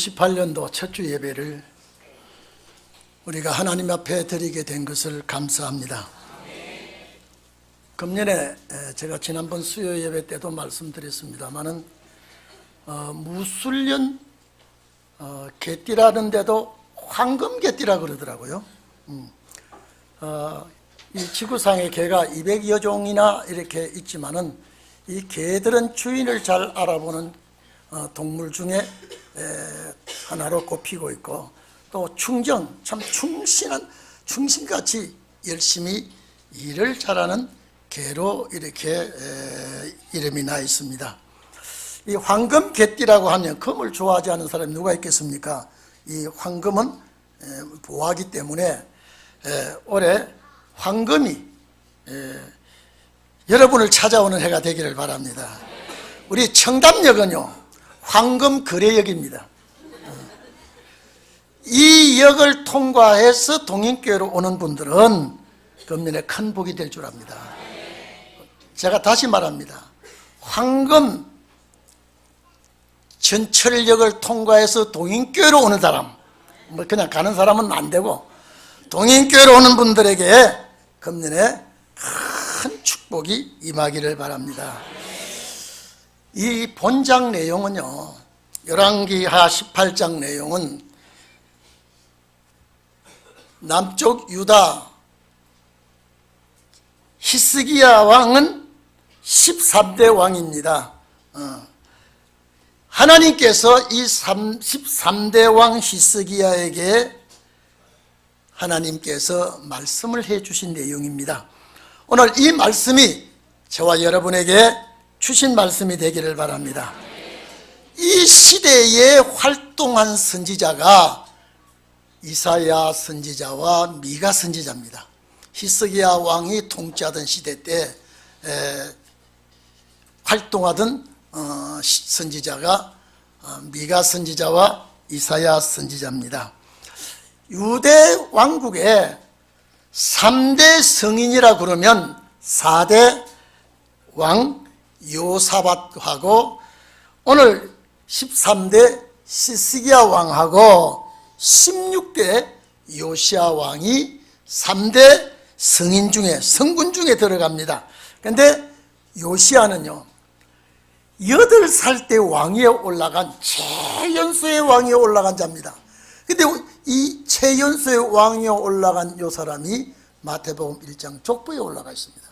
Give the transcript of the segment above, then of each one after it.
18년도 첫 주 예배를 우리가 하나님 앞에 드리게 된 것을 감사합니다. 금년에 제가 지난번 수요 예배 때도 말씀드렸습니다마는 무술년 개띠라는 데도 황금 개띠라 그러더라고요. 이 지구상에 개가 200여 종이나 이렇게 있지만은 이 개들은 주인을 잘 알아보는 동물 중에 하나로 꼽히고 있고, 또 참 충신같이 열심히 일을 잘하는 개로 이렇게 이름이 나 있습니다. 이 황금 개띠라고 하면 금을 좋아하지 않는 사람이 누가 있겠습니까? 이 황금은 보화기 때문에 올해 황금이 여러분을 찾아오는 해가 되기를 바랍니다. 우리 청담역은요 황금 거래역입니다. 이 역을 통과해서 동인교회로 오는 분들은 금년에 큰 복이 될 줄 압니다. 제가 다시 말합니다. 황금 전철역을 통과해서 동인교회로 오는 사람, 뭐 그냥 가는 사람은 안 되고 동인교회로 오는 분들에게 금년에 큰 축복이 임하기를 바랍니다. 이 본장 내용은요, 열왕기하 18장 내용은 남쪽 유다 히스기야 왕은 13대 왕입니다. 하나님께서 이 13대 왕 히스기야에게 하나님께서 말씀을 해 주신 내용입니다. 오늘 이 말씀이 저와 여러분에게 주신 말씀이 되기를 바랍니다. 이 시대에 활동한 선지자가 이사야 선지자와 미가 선지자입니다. 히스기야 왕이 통치하던 시대 때 활동하던 선지자가 미가 선지자와 이사야 선지자입니다. 유대 왕국의 3대 성인이라 그러면 4대 왕 요사밧하고 오늘 13대 시스기야 왕하고 16대 요시야 왕이 3대 성인 중에, 성군 중에 들어갑니다. 그런데 요시야는요 8살 때 왕위에 올라간 최연소의 왕위에 올라간 자입니다. 근데 이 최연소의 왕위에 올라간 요 사람이 마태복음 1장 족보에 올라가 있습니다.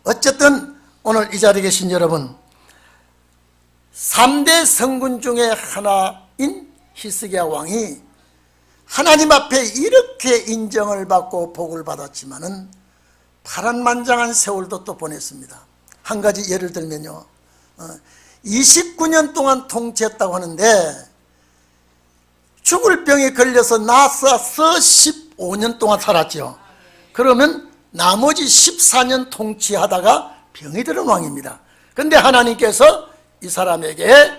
어쨌든 오늘 이 자리에 계신 여러분, 3대 성군 중에 하나인 히스기야 왕이 하나님 앞에 이렇게 인정을 받고 복을 받았지만은 파란만장한 세월도 또 보냈습니다. 한 가지 예를 들면요, 29년 동안 통치했다고 하는데 죽을 병에 걸려서 나서서 15년 동안 살았죠. 그러면 나머지 14년 통치하다가 병이 들은 왕입니다. 그런데 하나님께서 이 사람에게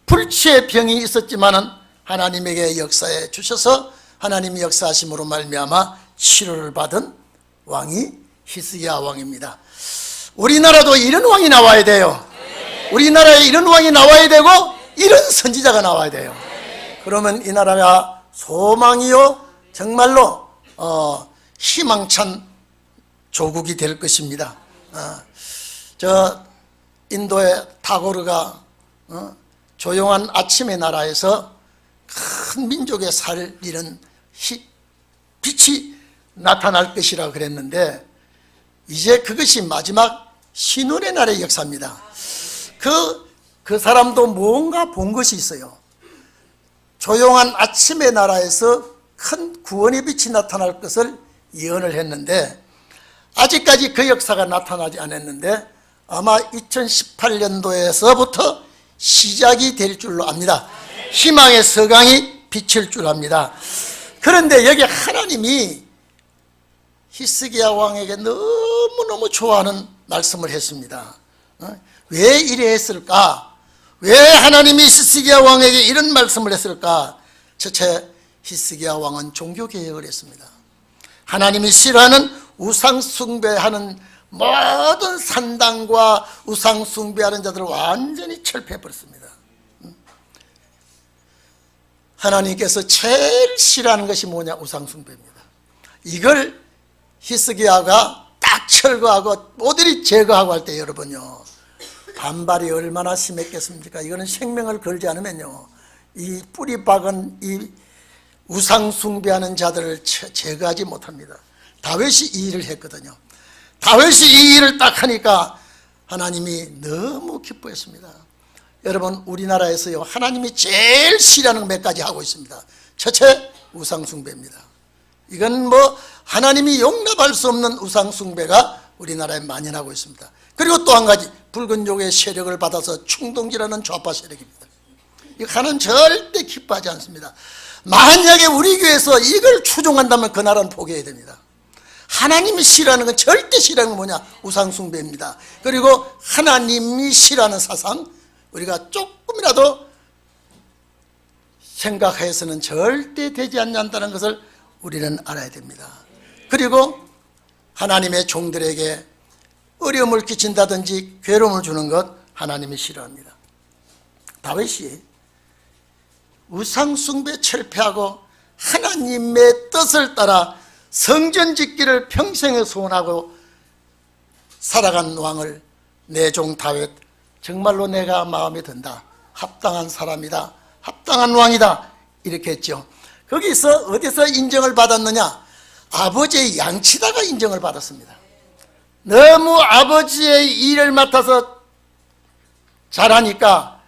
불치의 병이 있었지만은 하나님에게 역사해 주셔서 하나님이 역사하심으로 말미암아 치료를 받은 왕이 히스기야 왕입니다. 우리나라도 이런 왕이 나와야 돼요. 우리나라에 이런 왕이 나와야 되고 이런 선지자가 나와야 돼요. 그러면 이 나라가 소망이요 정말로 희망찬 조국이 될 것입니다. 저 인도의 타고르가 조용한 아침의 나라에서 큰 민족의 살리는 빛이 나타날 것이라 그랬는데 이제 그것이 마지막 신혼의 날의 역사입니다. 그 사람도 뭔가 본 것이 있어요. 조용한 아침의 나라에서 큰 구원의 빛이 나타날 것을 예언을 했는데 아직까지 그 역사가 나타나지 않았는데 아마 2018년도에서부터 시작이 될 줄로 압니다. 희망의 서강이 비칠 줄 압니다. 그런데 여기 하나님이 히스기야 왕에게 너무너무 좋아하는 말씀을 했습니다. 왜 이래 했을까? 왜 하나님이 히스기야 왕에게 이런 말씀을 했을까? 첫째, 히스기야 왕은 종교개혁을 했습니다. 하나님이 싫어하는 우상숭배하는 모든 산당과 우상숭배하는 자들을 완전히 철폐해버렸습니다. 하나님께서 제일 싫어하는 것이 뭐냐? 우상숭배입니다. 이걸 히스기야가 딱 철거하고 모조리 제거하고 할 때 여러분요, 반발이 얼마나 심했겠습니까? 이거는 생명을 걸지 않으면요, 이 뿌리 박은 이 우상숭배하는 자들을 제거하지 못합니다. 다윗이 이 일을 했거든요. 다윗이 이 일을 딱 하니까 하나님이 너무 기뻐했습니다. 여러분, 우리나라에서요, 하나님이 제일 싫어하는 몇 가지 하고 있습니다. 첫째, 우상숭배입니다. 이건 뭐 하나님이 용납할 수 없는 우상숭배가 우리나라에 만연하고 있습니다. 그리고 또 한 가지, 붉은족의 세력을 받아서 충동질하는 좌파 세력입니다. 이거 하나님 절대 기뻐하지 않습니다. 만약에 우리 교회에서 이걸 추종한다면 그 나라는 포기해야 됩니다. 하나님이 싫어하는 건, 절대 싫어하는 건 뭐냐? 우상숭배입니다. 그리고 하나님이 싫어하는 사상, 우리가 조금이라도 생각해서는 절대 되지 않는다는 것을 우리는 알아야 됩니다. 그리고 하나님의 종들에게 어려움을 끼친다든지 괴로움을 주는 것, 하나님이 싫어합니다. 다윗이 우상숭배 철폐하고 하나님의 뜻을 따라 성전 짓기를 평생에 소원하고 살아간 왕을, 내 종 다윗 정말로 내가 마음에 든다, 합당한 사람이다, 합당한 왕이다, 이렇게 했죠. 거기서 어디서 인정을 받았느냐? 아버지의 양치다가 인정을 받았습니다. 너무 아버지의 일을 맡아서 잘하니까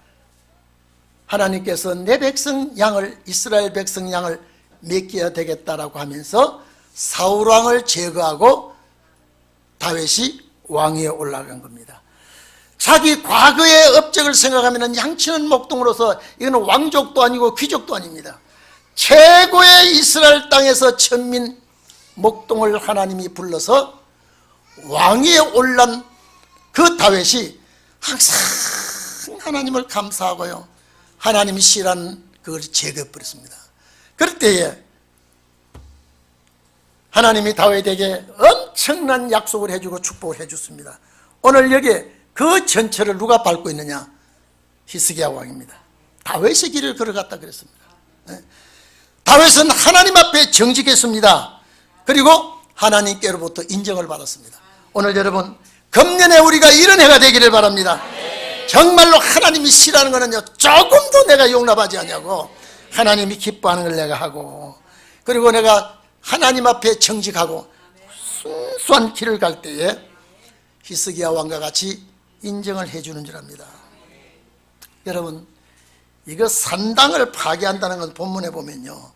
하나님께서 내 백성 양을, 이스라엘 백성 양을 맡겨야 되겠다라고 하면서 사울왕을 제거하고 다윗이 왕위에 올라간 겁니다. 자기 과거의 업적을 생각하면 양치는 목동으로서 이거는 왕족도 아니고 귀족도 아닙니다. 최고의 이스라엘 땅에서 천민 목동을 하나님이 불러서 왕위에 올란 그 다윗이 항상 하나님을 감사하고요, 하나님이 싫어하는 그걸 제거해버렸습니다. 그럴 때에 하나님이 다윗에게 엄청난 약속을 해주고 축복을 해줬습니다. 오늘 여기에 그 전체를 누가 밟고 있느냐? 히스기야 왕입니다. 다윗의 길을 걸어갔다 그랬습니다. 다윗은 하나님 앞에 정직했습니다. 그리고 하나님께로부터 인정을 받았습니다. 오늘 여러분, 금년에 우리가 이런 해가 되기를 바랍니다. 정말로 하나님이 싫어하는 거는요, 조금도 내가 용납하지 않냐고, 하나님이 기뻐하는 걸 내가 하고, 그리고 내가 하나님 앞에 정직하고 순수한 길을 갈 때에 히스기야 왕과 같이 인정을 해주는 줄 압니다. 여러분, 이거 산당을 파괴한다는 건 본문에 보면요,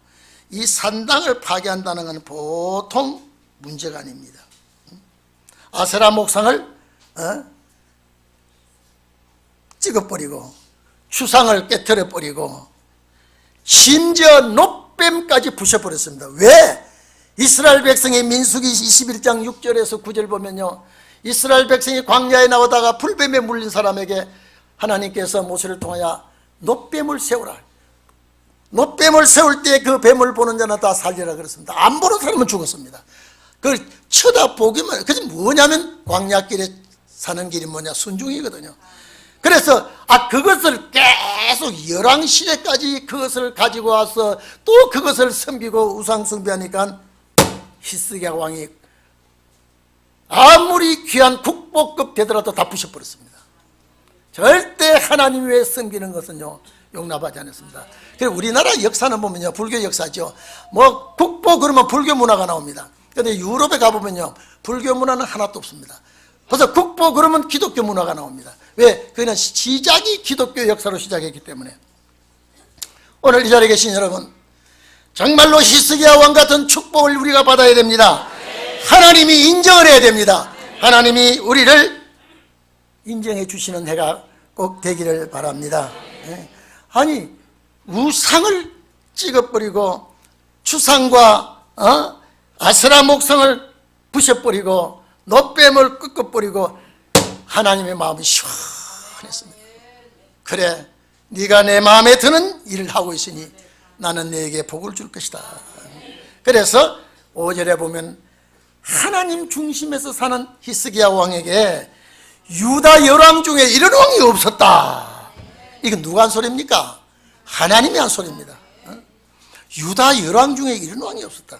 이 산당을 파괴한다는 건 보통 문제가 아닙니다. 아세라 목상을 찍어버리고 추상을 깨트려버리고 심지어 놋뱀까지 부셔버렸습니다. 왜? 이스라엘 백성의 민수기 21장 6절에서 9절 보면요, 이스라엘 백성이 광야에 나오다가 불뱀에 물린 사람에게 하나님께서 모세를 통하여 놋뱀을 세우라, 놋뱀을 세울 때 그 뱀을 보는 자는 다 살리라 그랬습니다. 안 보는 사람은 죽었습니다. 그걸 쳐다보기만, 그게 뭐냐면 광야길에 사는 길이 뭐냐? 순종이거든요. 그래서 그것을 계속 11시대까지 그것을 가지고 와서 또 그것을 섬기고 우상숭배하니까 히스기야 왕이 아무리 귀한 국보급 되더라도 다 부셔버렸습니다. 절대 하나님 외에 섬기는 것은요, 용납하지 않았습니다. 그리고 우리나라 역사는 보면요, 불교 역사죠. 뭐 국보 그러면 불교 문화가 나옵니다. 그런데 유럽에 가보면요, 불교 문화는 하나도 없습니다. 그래서 국보 그러면 기독교 문화가 나옵니다. 왜? 그는 시작이 기독교 역사로 시작했기 때문에. 오늘 이 자리에 계신 여러분, 정말로 히스기야 왕 같은 축복을 우리가 받아야 됩니다. 하나님이 인정을 해야 됩니다. 하나님이 우리를 인정해 주시는 해가 꼭 되기를 바랍니다. 아니, 우상을 찍어버리고 추상과 아세라 목상을 부셔버리고 놋뱀을 꺾어버리고 하나님의 마음이 시원했습니다. 그래, 네가 내 마음에 드는 일을 하고 있으니 나는 너에게 복을 줄 것이다. 그래서 5절에 보면 하나님 중심에서 사는 히스기야 왕에게 유다 열왕 중에 이런 왕이 없었다. 이건 누가 한 소리입니까? 하나님이 한 소리입니다. 유다 열왕 중에 이런 왕이 없었다.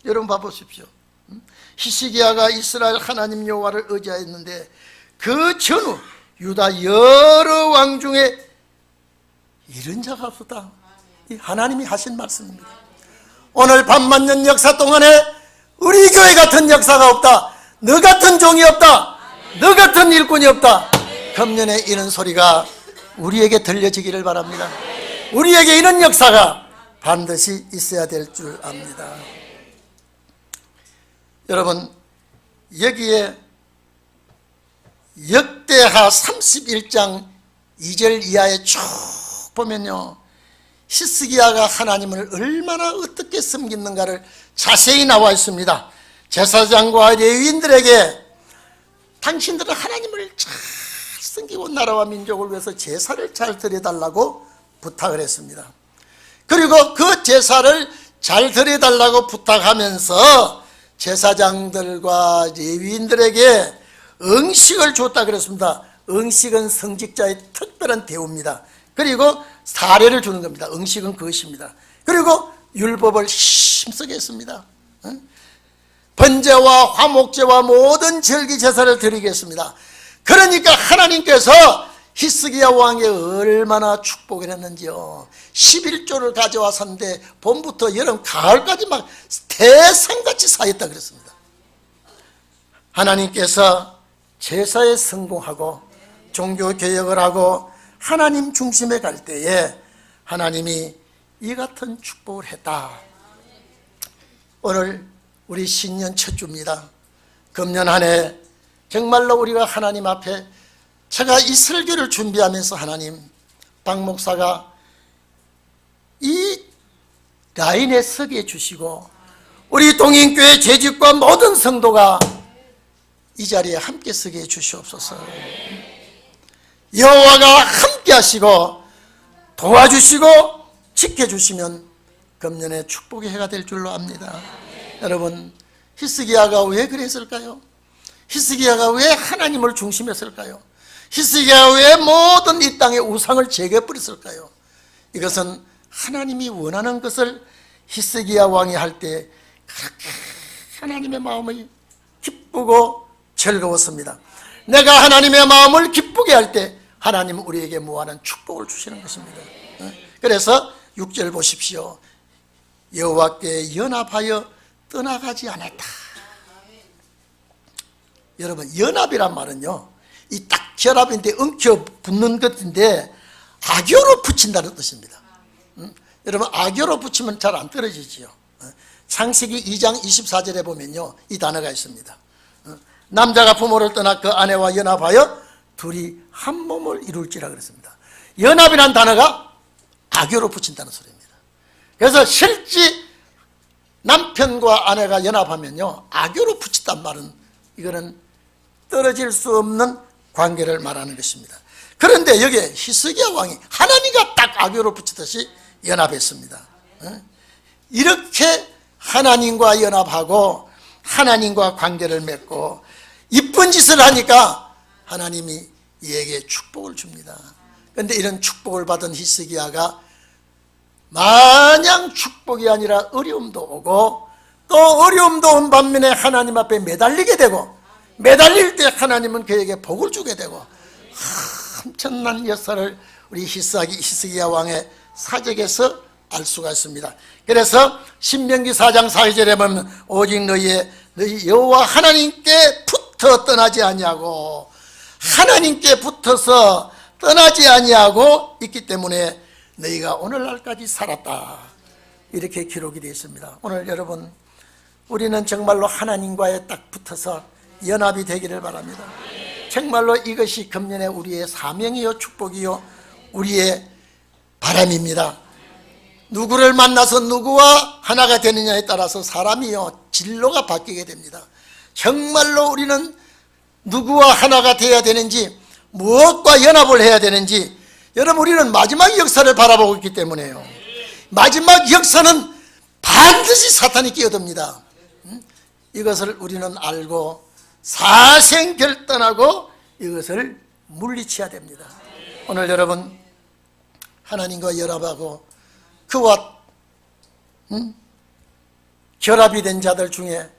여러분 봐보십시오. 히스기야가 이스라엘 하나님 여호와를 의지하였는데 그 전후 유다 여러 왕 중에 이런 자가 없었다. 이 하나님이 하신 말씀입니다. 오늘 반만년 역사 동안에 우리 교회 같은 역사가 없다. 너 같은 종이 없다. 너 같은 일꾼이 없다. 금년에 이런 소리가 우리에게 들려지기를 바랍니다. 우리에게 이런 역사가 반드시 있어야 될 줄 압니다. 여러분, 여기에 역대하 31장 2절 이하에 쭉 보면요, 히스기야가 하나님을 얼마나 어떻게 섬겼는가를 자세히 나와 있습니다. 제사장과 레위인들에게 당신들은 하나님을 잘 섬기고 나라와 민족을 위해서 제사를 잘 드려달라고 부탁을 했습니다. 그리고 그 제사를 잘 드려달라고 부탁하면서 제사장들과 레위인들에게 응식을 줬다 그랬습니다. 응식은 성직자의 특별한 대우입니다. 그리고 사례를 주는 겁니다. 응식은 그것입니다. 그리고 율법을 힘쓰게 했습니다. 번제와 화목제와 모든 절기 제사를 드리겠습니다. 그러니까 하나님께서 히스기야 왕이 얼마나 축복을 했는지요. 11조를 가져왔었는데 봄부터 여름 가을까지 막 대상같이 사였다 그랬습니다. 하나님께서 제사에 성공하고 종교개혁을 하고 하나님 중심에 갈 때에 하나님이 이 같은 축복을 했다. 오늘 우리 신년 첫 주입니다. 금년 한 해 정말로 우리가 하나님 앞에, 제가 이 설교를 준비하면서 하나님, 박 목사가 이 라인에 서게 해주시고 우리 동인교회 재직과 모든 성도가 이 자리에 함께 서게 해주시옵소서. 여호와가 함께 하시고 도와주시고 지켜주시면 금년에 축복의 해가 될 줄로 압니다. 여러분, 히스기야가 왜 그랬을까요? 히스기야가 왜 하나님을 중심했을까요? 히스기야가 왜 모든 이 땅의 우상을 제거해버렸을까요? 이것은 하나님이 원하는 것을 히스기야 왕이 할 때 그렇게 하나님의 마음이 기쁘고 즐거웠습니다. 내가 하나님의 마음을 기쁘게 할 때 하나님은 우리에게 무한한 축복을 주시는 것입니다. 그래서 6절 보십시오. 여호와께 연합하여 떠나가지 않았다. 여러분, 연합이란 말은요, 이 딱 결합인데 엉켜 붙는 것인데 악교로 붙인다는 뜻입니다. 여러분, 악교로 붙이면 잘 안 떨어지지요. 창세기 2장 24절에 보면요, 이 단어가 있습니다. 남자가 부모를 떠나 그 아내와 연합하여 둘이 한 몸을 이룰지라 그랬습니다. 연합이란 단어가 악교로 붙인다는 소리입니다. 그래서 실제 남편과 아내가 연합하면요, 악교로 붙인단 말은 이거는 떨어질 수 없는 관계를 말하는 것입니다. 그런데 여기에 히스기야 왕이 하나님과 딱 악교로 붙이듯이 연합했습니다. 이렇게 하나님과 연합하고 하나님과 관계를 맺고 이쁜 짓을 하니까 하나님이 이에게 축복을 줍니다. 그런데 이런 축복을 받은 히스기야가 마냥 축복이 아니라 어려움도 오고 또 어려움도 온 반면에 하나님 앞에 매달리게 되고, 매달릴 때 하나님은 그에게 복을 주게 되고, 엄청난 역사를 우리 히스기야 왕의 사적에서 알 수가 있습니다. 그래서 신명기 4장 4절에 보면 오직 너희 여호와 하나님께 붙어 떠나지 아니하고, 하나님께 붙어서 떠나지 아니하고 있기 때문에 너희가 오늘날까지 살았다, 이렇게 기록이 되어 있습니다. 오늘 여러분, 우리는 정말로 하나님과에 딱 붙어서 연합이 되기를 바랍니다. 정말로 이것이 금년에 우리의 사명이요 축복이요 우리의 바람입니다. 누구를 만나서 누구와 하나가 되느냐에 따라서 사람이요 진로가 바뀌게 됩니다. 정말로 우리는 누구와 하나가 되어야 되는지, 무엇과 연합을 해야 되는지, 여러분, 우리는 마지막 역사를 바라보고 있기 때문에요. 마지막 역사는 반드시 사탄이 끼어듭니다. 이것을 우리는 알고 사생결단하고 이것을 물리쳐야 됩니다. 오늘 여러분, 하나님과 연합하고 그와 결합이 된 자들 중에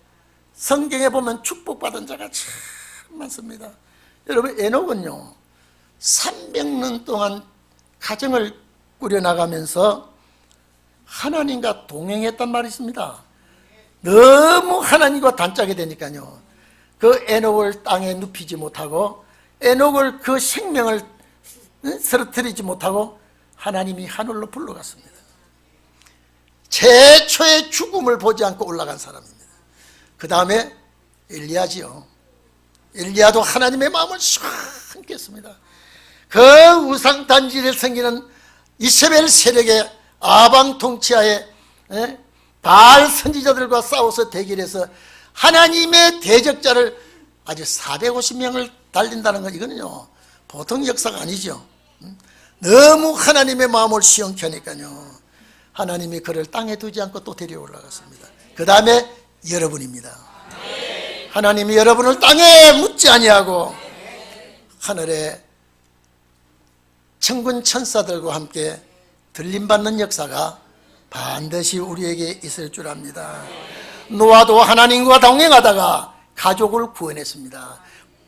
성경에 보면 축복받은 자가 참 많습니다. 여러분, 에녹은요 300년 동안 가정을 꾸려나가면서 하나님과 동행했단 말이 있습니다. 너무 하나님과 단짝이 되니까요 그 에녹을 땅에 눕히지 못하고 에녹을 그 생명을 쓰러뜨리지 못하고 하나님이 하늘로 불러갔습니다. 최초의 죽음을 보지 않고 올라간 사람입니다. 그 다음에 엘리야지요. 엘리야도 하나님의 마음을 시원케 했습니다. 그 우상 단지를 섬기는 이세벨 세력의 아방 통치하에 바알 선지자들과 싸워서 대결해서 하나님의 대적자를 아주 450명을 달린다는 건 이거는요 보통 역사가 아니죠. 너무 하나님의 마음을 시원케 하니까요 하나님이 그를 땅에 두지 않고 또 데려 올라갔습니다. 그 다음에 여러분입니다. 하나님이 여러분을 땅에 묻지 아니하고 하늘에 천군 천사들과 함께 들림받는 역사가 반드시 우리에게 있을 줄 압니다. 노아도 하나님과 동행하다가 가족을 구원했습니다.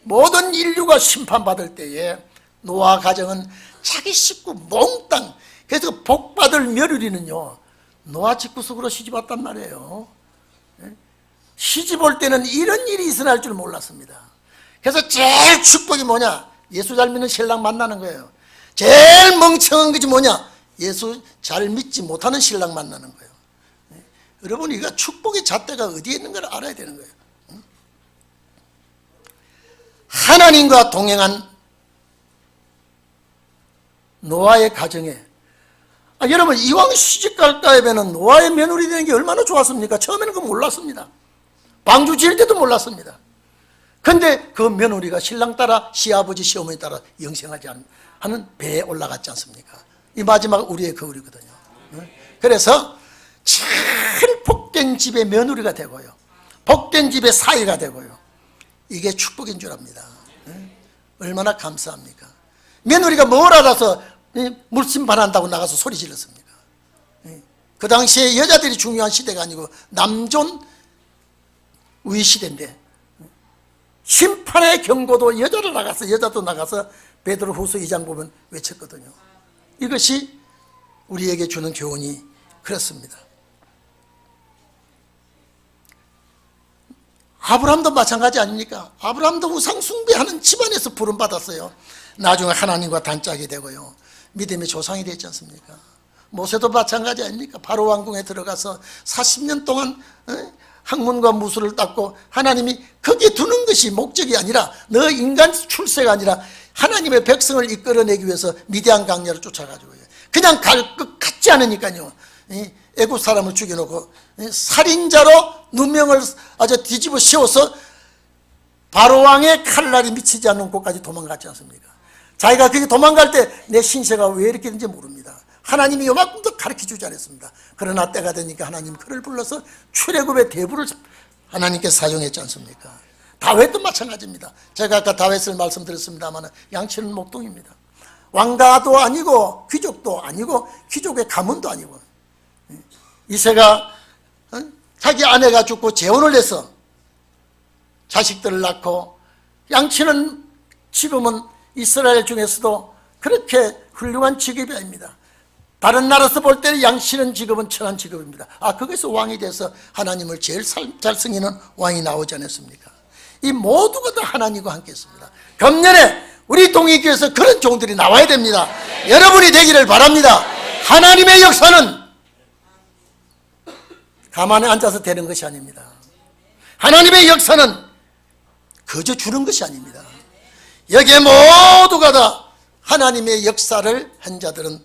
모든 인류가 심판받을 때에 노아 가정은 자기 식구 몽땅, 그래서 복받을 며느리는요 노아 집구석으로 시집왔단 말이에요. 시집 올 때는 이런 일이 있으나 할 줄 몰랐습니다. 그래서 제일 축복이 뭐냐? 예수 잘 믿는 신랑 만나는 거예요. 제일 멍청한 것이 뭐냐? 예수 잘 믿지 못하는 신랑 만나는 거예요. 여러분, 이거 축복의 잣대가 어디에 있는 걸 알아야 되는 거예요. 하나님과 동행한 노아의 가정에 여러분, 이왕 시집갈까 하면 노아의 며느리 되는 게 얼마나 좋았습니까? 처음에는 그거 몰랐습니다. 방주 지을 때도 몰랐습니다. 근데 그 며느리가 신랑 따라 시아버지 시어머니 따라 영생하지 하는 배에 올라갔지 않습니까? 이 마지막 우리의 거울이거든요. 그래서 참 복된 집의 며느리가 되고요 복된 집의 사위가 되고요 이게 축복인 줄 압니다. 얼마나 감사합니까? 며느리가 뭘 알아서 물심반한다고 나가서 소리 질렀습니까? 그 당시에 여자들이 중요한 시대가 아니고 남존 우위 시대인데 심판의 경고도 여자도 나가서 베드로 후서 2장 보면 외쳤거든요. 이것이 우리에게 주는 교훈이 그렇습니다. 아브라함도 마찬가지 아닙니까? 아브라함도 우상 숭배하는 집안에서 부름받았어요. 나중에 하나님과 단짝이 되고요 믿음의 조상이 되지 않습니까? 모세도 마찬가지 아닙니까? 바로 왕궁에 들어가서 40년 동안 학문과 무술을 닦고 하나님이 거기에 두는 것이 목적이 아니라 너 인간 출세가 아니라 하나님의 백성을 이끌어내기 위해서 미디안 강야를 쫓아가지고요 그냥 갈 것 같지 않으니까요 애국 사람을 죽여놓고 살인자로 누명을 아주 뒤집어 씌워서 바로왕의 칼날이 미치지 않는 곳까지 도망갔지 않습니까? 자기가 그게 도망갈 때 내 신세가 왜 이렇게 되는지 모릅니다. 하나님이 요만큼도 가르쳐주지 않았습니다. 그러나 때가 되니까 하나님 그를 불러서 출애굽의 대부를 하나님께서 사용했지 않습니까? 다윗도 마찬가지입니다. 제가 아까 다윗을 말씀드렸습니다만 양치는 목동입니다. 왕가도 아니고 귀족도 아니고 귀족의 가문도 아니고 이새가 자기 아내가 죽고 재혼을 해서 자식들을 낳고 양치는 지금은 이스라엘 중에서도 그렇게 훌륭한 직업이 아닙니다. 다른 나라에서 볼 때는 양치는 직업은 천한 직업입니다. 거기서 왕이 돼서 하나님을 제일 잘 승리는 왕이 나오지 않았습니까? 이 모두가 다 하나님과 함께 했습니다. 금년에 우리 동의교회에서 그런 종들이 나와야 됩니다. 여러분이 되기를 바랍니다. 하나님의 역사는 가만히 앉아서 되는 것이 아닙니다. 하나님의 역사는 거저 주는 것이 아닙니다. 여기에 모두가 다 하나님의 역사를 한 자들은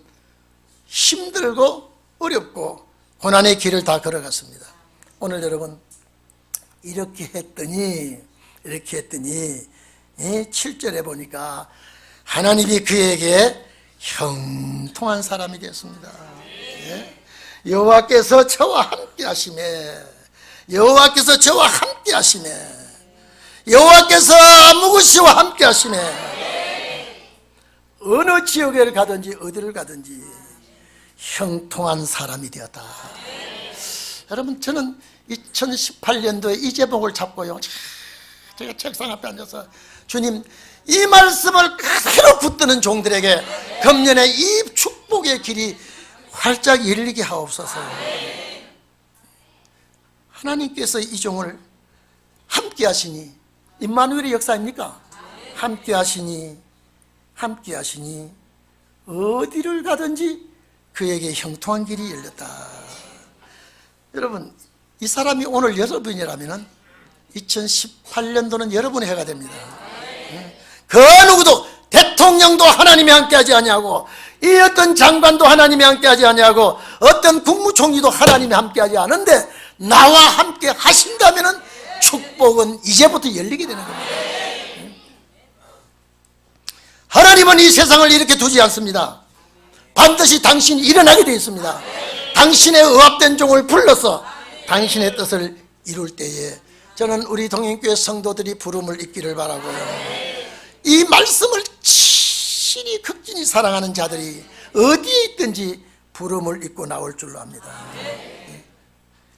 힘들고 어렵고 고난의 길을 다 걸어갔습니다. 오늘 여러분 이렇게 했더니 7절에 보니까 하나님이 그에게 형통한 사람이 되었습니다. 여호와께서 저와 함께 하시매 여호와께서 저와 함께 하시매 여호와께서 아무것이와 함께 하시매 어느 지역에 가든지 어디를 가든지 형통한 사람이 되었다. 여러분, 저는 2018년도에 이 제목을 잡고요, 제가 책상 앞에 앉아서 주님, 이 말씀을 그대로 붙드는 종들에게 금년에 이 축복의 길이 활짝 열리게 하옵소서. 하나님께서 이 종을 함께 하시니, 임마누엘의 역사입니까? 함께 하시니 어디를 가든지 그에게 형통한 길이 열렸다. 여러분, 이 사람이 오늘 여러분이라면 2018년도는 여러분의 해가 됩니다. 그 누구도, 대통령도 하나님이 함께하지 아니하고, 이 어떤 장관도 하나님이 함께하지 아니하고, 어떤 국무총리도 하나님이 함께하지 않은데 나와 함께 하신다면 축복은 이제부터 열리게 되는 겁니다. 하나님은 이 세상을 이렇게 두지 않습니다. 반드시 당신이 일어나게 되어 있습니다. 당신의 의합된 종을 불러서 당신의 뜻을 이룰 때에 저는 우리 동행교회 성도들이 부름을 입기를 바라고요, 이 말씀을 친히 극진히 사랑하는 자들이 어디에 있든지 부름을 입고 나올 줄로 압니다.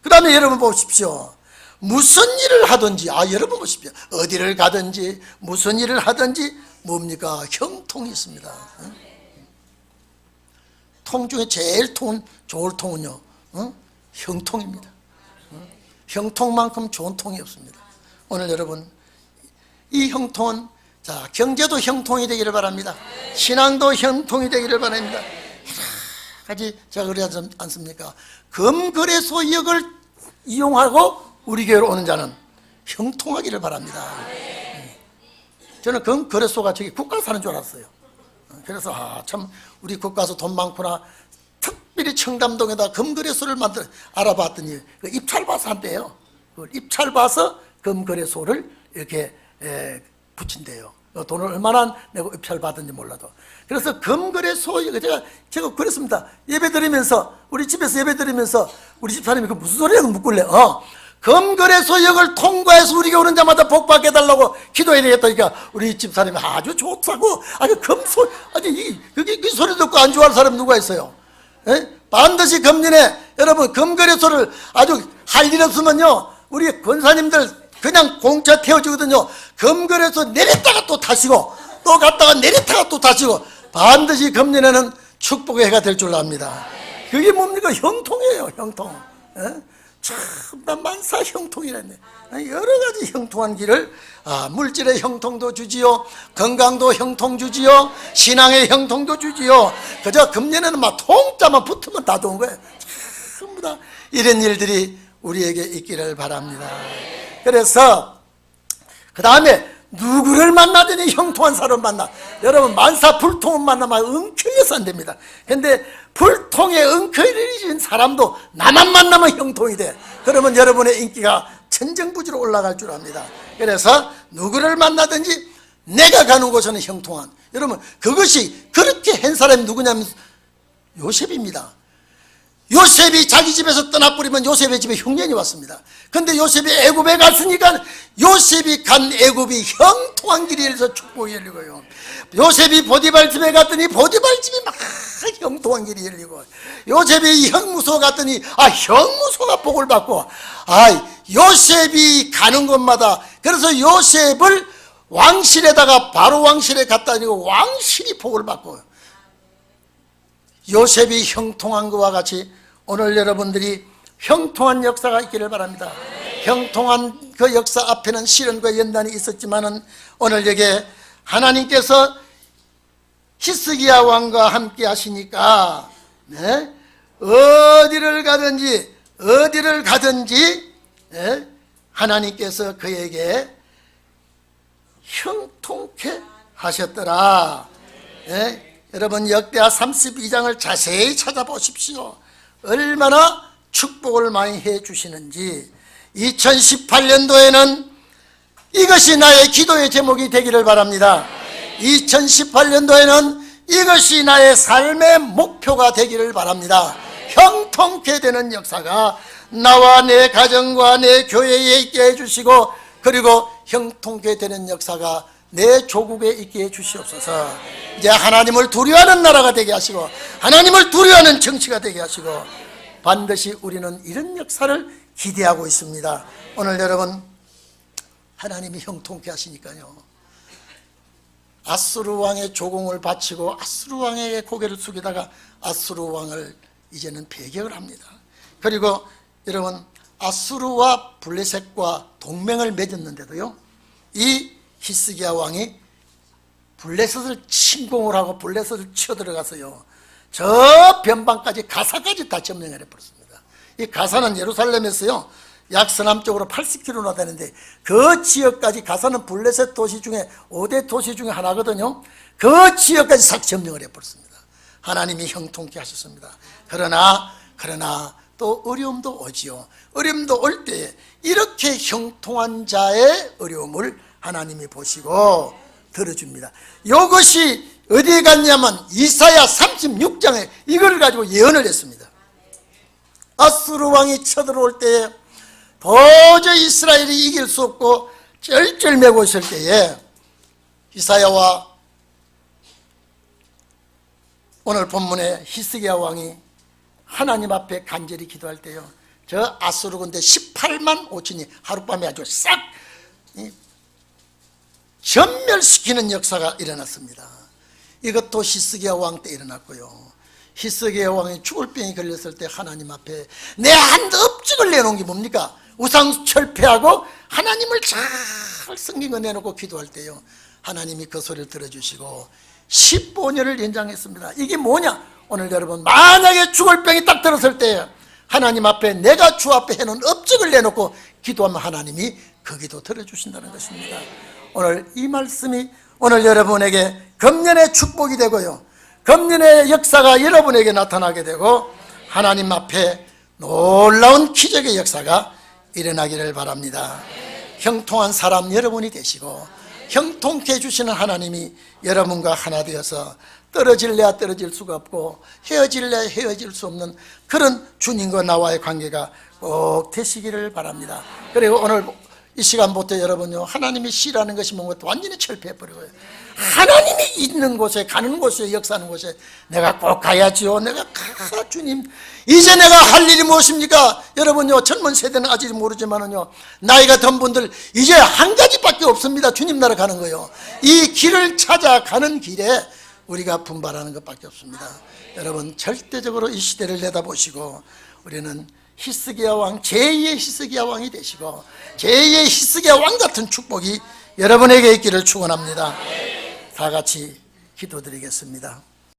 그 다음에 여러분 보십시오. 무슨 일을 하든지, 여러분 보십시오. 어디를 가든지 무슨 일을 하든지 뭡니까? 형통이 있습니다. 통 중에 제일 좋을 통은요, 형통입니다. 형통만큼 좋은 통이 없습니다. 오늘 여러분, 이 형통은, 자, 경제도 형통이 되기를 바랍니다. 신앙도 형통이 되기를 바랍니다. 여러 가지 제가 그러지 않습니까? 금거래소역을 이용하고 우리 교회로 오는 자는 형통하기를 바랍니다. 저는 금거래소가 저기 국가 사는 줄 알았어요. 그래서 참 우리 국가에서 돈 많구나. 특별히 청담동에다 금거래소를 알아봤더니 그 입찰 봐서 한대요. 그 입찰 봐서 금거래소를 이렇게 붙인대요. 돈을 얼마나 내고 입찰 받은지 몰라도. 그래서 금거래소, 제가 그랬습니다. 예배 드리면서, 우리 집에서 예배 드리면서 우리 집사람이 그 무슨 소리냐고 묻길래, 금거래소역을 통과해서 우리가 오는 자마다 복 받게 해달라고 기도해야 되겠다니까 우리 집사람이 아주 좋다고, 그 소리 듣고 안 좋아하는 사람 누가 있어요? 반드시 금년에 여러분 금거래소를 아주 할 일 없으면요, 우리 권사님들 그냥 공짜 태워주거든요. 금거래소 내렸다가 또 타시고 또 갔다가 내렸다가 또 타시고, 반드시 금년에는 축복의 해가 될 줄 압니다. 그게 뭡니까? 형통이에요, 형통. 참 만사 형통이라네. 여러 가지 형통한 길을, 물질의 형통도 주지요, 건강도 형통 주지요, 신앙의 형통도 주지요. 그저 금년에는 막 통짜만 붙으면 다 좋은 거예요. 전부 다 이런 일들이 우리에게 있기를 바랍니다. 그래서 그 다음에 누구를 만나더니 형통한 사람 만나. 여러분, 만사 불통은 만나면 엉클려서 안 됩니다. 근데 불통에 엉클려진 사람도 나만 만나면 형통이 돼. 그러면 여러분의 인기가 천정부지로 올라갈 줄 압니다. 그래서 누구를 만나든지 내가 가는 곳에는 형통한, 여러분 그것이 그렇게 한 사람이 누구냐면 요셉입니다. 요셉이 자기 집에서 떠나버리면 요셉의 집에 흉년이 왔습니다. 근데 요셉이 애굽에 갔으니까 요셉이 간 애굽이 형통한 길이 열려서 축복이 열리고요, 요셉이 보디발 집에 갔더니 보디발 집이 막 형통한 길이 열리고, 요셉이 형무소 갔더니 형무소가 복을 받고, 요셉이 가는 곳마다, 그래서 요셉을 왕실에다가 바로 왕실에 갖다 주고 왕실이 복을 받고, 요셉이 형통한 것과 같이 오늘 여러분들이 형통한 역사가 있기를 바랍니다. 형통한 그 역사 앞에는 시련과 연단이 있었지만은 오늘 여기에 하나님께서 히스기야 왕과 함께 하시니까, 어디를 가든지 하나님께서 그에게 형통케 하셨더라. 여러분, 역대하 32장을 자세히 찾아보십시오. 얼마나 축복을 많이 해 주시는지. 2018년도에는 이것이 나의 기도의 제목이 되기를 바랍니다. 2018년도에는 이것이 나의 삶의 목표가 되기를 바랍니다. 형통케 되는 역사가 나와 내 가정과 내 교회에 있게 해주시고, 그리고 형통케 되는 역사가 내 조국에 있게 해주시옵소서. 이제 하나님을 두려워하는 나라가 되게 하시고, 하나님을 두려워하는 정치가 되게 하시고, 반드시 우리는 이런 역사를 기대하고 있습니다. 오늘 여러분, 하나님이 형통케 하시니까요, 아수르 왕의 조공을 바치고 아수르 왕에게 고개를 숙이다가 아수르 왕을 이제는 배격을 합니다. 그리고 여러분, 아수르와 블레셋과 동맹을 맺었는데도요, 이 히스기야 왕이 블레셋을 침공을 하고 블레셋을 치어들어가서요, 저 변방까지 가사까지 다 점령을 해버렸습니다. 이 가사는 예루살렘에서요 약 서남쪽으로 80km나 되는데, 그 지역까지, 가사는 블레셋 도시 중에 5대 도시 중에 하나거든요. 그 지역까지 싹 점령을 해버렸습니다. 하나님이 형통케 하셨습니다. 그러나 또 어려움도 오지요. 어려움도 올 때 이렇게 형통한 자의 어려움을 하나님이 보시고 들어줍니다. 이것이 어디에 갔냐면 이사야 36장에 이걸 가지고 예언을 했습니다. 아수르 왕이 쳐들어올 때에 도저히 이스라엘이 이길 수 없고 쩔쩔매고 있을 때에 이사야와 오늘 본문에 히스기야 왕이 하나님 앞에 간절히 기도할 때요, 저 아수르 군대 18만 5천이 하룻밤에 아주 싹 전멸시키는 역사가 일어났습니다. 이것도 히스기야 왕 때 일어났고요, 히스기야 왕이 죽을 병이 걸렸을 때 하나님 앞에 내 한 업적을 내놓은 게 뭡니까? 우상 철폐하고 하나님을 잘 섬긴 거 내놓고 기도할 때요, 하나님이 그 소리를 들어주시고 15년을 연장했습니다. 이게 뭐냐? 오늘 여러분, 만약에 죽을 병이 딱 들었을 때 하나님 앞에 내가 주 앞에 해놓은 업적을 내놓고 기도하면 하나님이 그 기도 들어주신다는 것입니다. 오늘 이 말씀이 오늘 여러분에게 금년의 축복이 되고요, 금년의 역사가 여러분에게 나타나게 되고 하나님 앞에 놀라운 기적의 역사가 일어나기를 바랍니다. 형통한 사람 여러분이 되시고 형통케 해주시는 하나님이 여러분과 하나 되어서 떨어질래야 떨어질 수가 없고 헤어질래야 헤어질 수 없는 그런 주님과 나와의 관계가 꼭 되시기를 바랍니다. 그리고 오늘 이 시간부터 여러분요, 하나님이 시라는 것이 뭔가 완전히 철폐해버리고요, 하나님이 있는 곳에, 가는 곳에, 역사하는 곳에 내가 꼭 가야지요. 내가 주님, 이제 내가 할 일이 무엇입니까? 여러분요, 젊은 세대는 아직 모르지만은요, 나이가 든 분들 이제 한 가지밖에 없습니다. 주님 나라 가는 거요. 이 길을 찾아가는 길에 우리가 분발하는 것밖에 없습니다. 여러분, 절대적으로 이 시대를 내다보시고 우리는 히스기야 왕, 제2의 히스기야 왕이 되시고 제2의 히스기야 왕 같은 축복이 여러분에게 있기를 축원합니다. 다 같이 기도드리겠습니다.